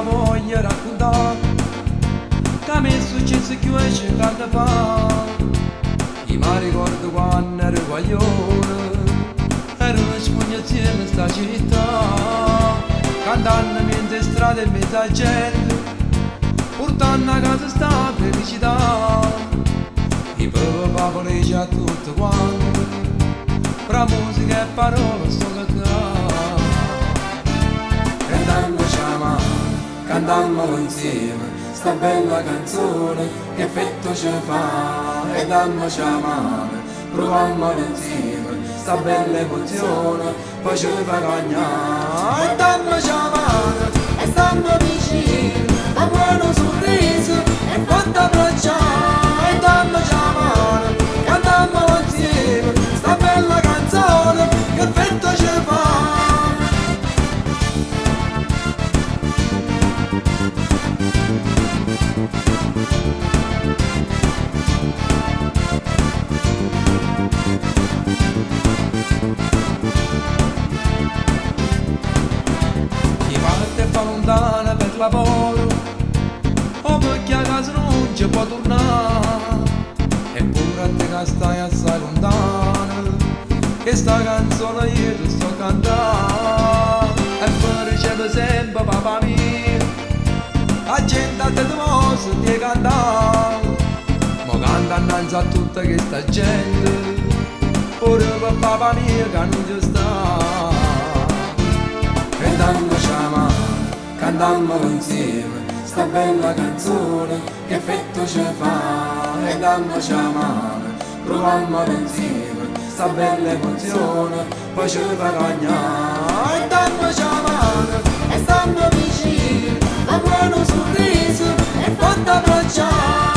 Voglio raccontare che mi è successo che c'è anni fa. Io mi ricordo quando ero guaglione, ero una spugnazione in sta città, cantando mentre strada e mezzo a gente, portando a casa sta felicità. I papà già tutto quanto, fra musica e parole sto cantando, cantammo insieme sta bella canzone, che effetto ci fa, e dammoci la mano, proviamo insieme sta bella emozione, poi ci fa cagnare, e dammoci la mano, e stanno vicini, da buono sorriso, e fatta abbracciare, e dammoci la mano, cantammo insieme sta bella canzone, che effetto ci fa. Lontana per lavoro o perché a casa non ci può tornare, eppure a te che stai assai lontana, che sta canzone io ti sto cantando, e mi riceve sempre papà mio, la gente a te mossa ti cantare, ma canta innanzi a tutta questa gente, pure per papà mio che non ci sta, e dammoci la mano, cantammo insieme sta bella canzone, che effetto ci fa, e dammoci la mano, proviamo insieme sta bella emozione, poi ci fa cagnare, e dammoci la mano, e stanno vicini, da buono sorriso, e fatta abbracciare.